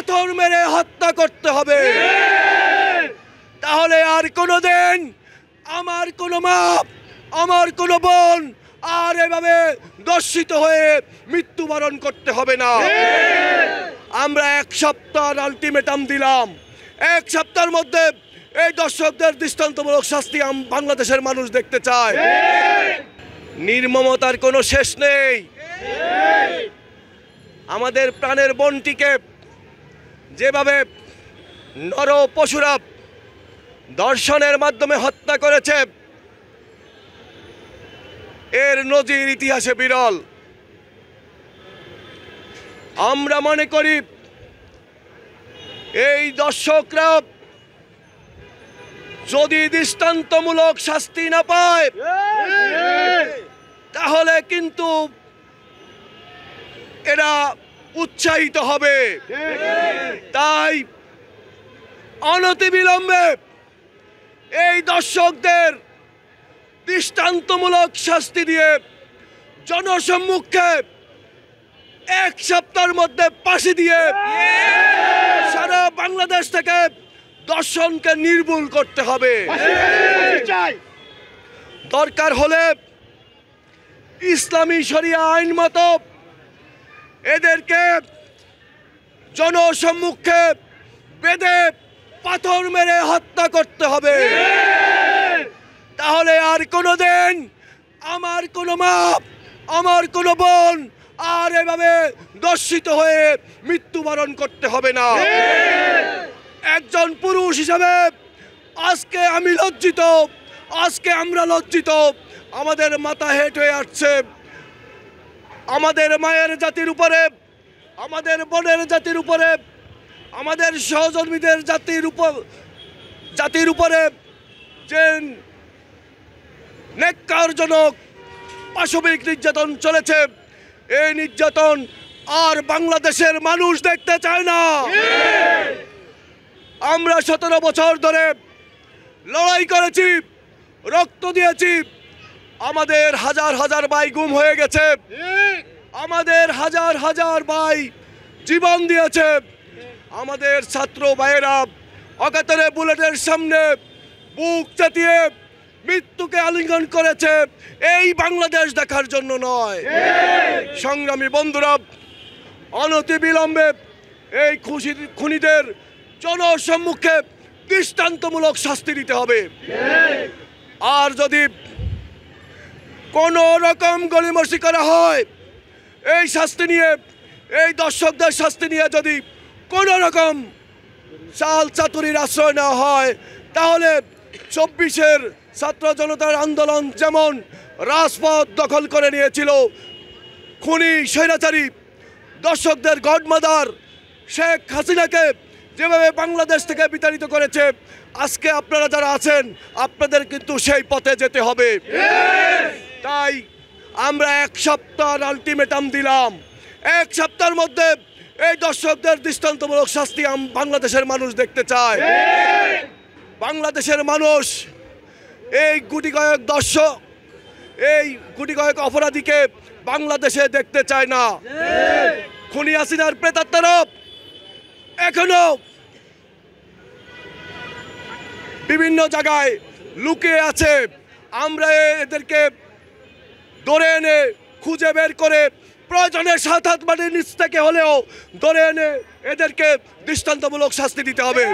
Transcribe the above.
পাথর মেরে হত্যা করতে হবে। তাহলে আর কোনোদিন আমার কোনো মা, আমার কোনো বোন আর এভাবে দর্শিত হয়ে মৃত্যুবরণ করতে হবে না। আমরা 1 সপ্তাহ আলটিমেটাম দিলাম। 1 সপ্তাহের মধ্যে এই দর্শকদের দৃষ্টান্তমূলক শাস্তি বাংলাদেশের মানুষ দেখতে চায়। নির্মমতার কোনো শেষ নেই। আমাদের প্রাণের বোনটিকে যেভাবে নর পশুরা দর্শনের মাধ্যমে হত্যা করেছে, এর নজির ইতিহাসে বিরল। আমরা মনে করি এই দর্শকরা যদি দৃষ্টান্তমূলক শাস্তি না পায় তাহলে কিন্তু এরা উৎসাহিত হবে। তাই অনতিবিলম্বে এই দর্শকদের দৃষ্টান্তমূলক শাস্তি দিয়ে জনসম্মুখে 1 সপ্তাহের মধ্যে ফাঁসি দিয়ে সারা বাংলাদেশ থেকে দর্শনকে নির্মূল করতে হবে। দরকার হলে ইসলামী শরিয়া আইন মতো এদেরকে জনসম্মুখে বেঁধে পাথর মেরে হত্যা করতে হবে। তাহলে আর কোনোদিন আমার কোনো মা, আমার কোনো বোন আর এভাবে দর্শিত হয়ে মৃত্যুবরণ করতে হবে না। একজন পুরুষ হিসাবে আজকে আমি লজ্জিত, আজকে আমরা লজ্জিত। আমাদের মাথা হেঁট হয়ে আসছে। আমাদের মায়ের জাতির উপরে, আমাদের বোনের জাতির উপরে, আমাদের সহধর্মীদের জাতির উপরে যে নেক্কারজনক পাশবিক নির্যাতন চলেছে, এই নির্যাতন আর বাংলাদেশের মানুষ দেখতে চায় না। আমরা 17 বছর ধরে লড়াই করেছি, রক্ত দিয়েছি। আমাদের হাজার হাজার ভাই গুম হয়ে গেছে, আমাদের হাজার হাজার ভাই জীবন দিয়েছে। আমাদের ছাত্র ভাইয়েরা অকাতরে বুলেটের সামনে বুক চাটিয়ে মৃত্যুকে আলিঙ্গন করেছে, এই বাংলাদেশ দেখার জন্য নয়। সংগ্রামী বন্ধুরা, অনতিবিলম্বে এই খুনিদের জনসম্মুখে দৃষ্টান্তমূলক শাস্তি দিতে হবে। আর যদি কোনো রকম গলিমসি করা হয়, এই শাস্তি নিয়ে, এই দর্শকদের শাস্তি নিয়ে যদি কোনো রকম চাল চাতুরির আশ্রয় নেওয়া হয়, তাহলে 24-এর ছাত্র জনতার আন্দোলন যেমন রাজপথ দখল করে নিয়েছিল, খুনি স্বৈরাচারী দর্শকদের গডমাদার শেখ হাসিনাকে যেভাবে বাংলাদেশ থেকে বিতাড়িত করেছে, আজকে আপনারা যারা আছেন আপনাদের কিন্তু সেই পথে যেতে হবে। তাই আমরা 1 সপ্তাহ আলটিমেটাম দিলাম। 1 সপ্তাহের মধ্যে এই দর্শকদের দৃষ্টান্তমূলক শাস্তি বাংলাদেশের মানুষ দেখতে চায়। বাংলাদেশের মানুষ এই গুটি কয়েক দর্শক, এই গুটি কয়েক অপরাধীকে বাংলাদেশে দেখতে চায় না। খুনি হাসিনার প্রেতাত্মারা এখনো বিভিন্ন জায়গায় লুকিয়ে আছে। আমরা এদেরকে ধরে এনে খুঁজে বের করে প্রয়োজনে 7 মাটির নিচ থেকে হলেও ধরে এনে এদেরকে দৃষ্টান্তমূলক শাস্তি দিতে হবে।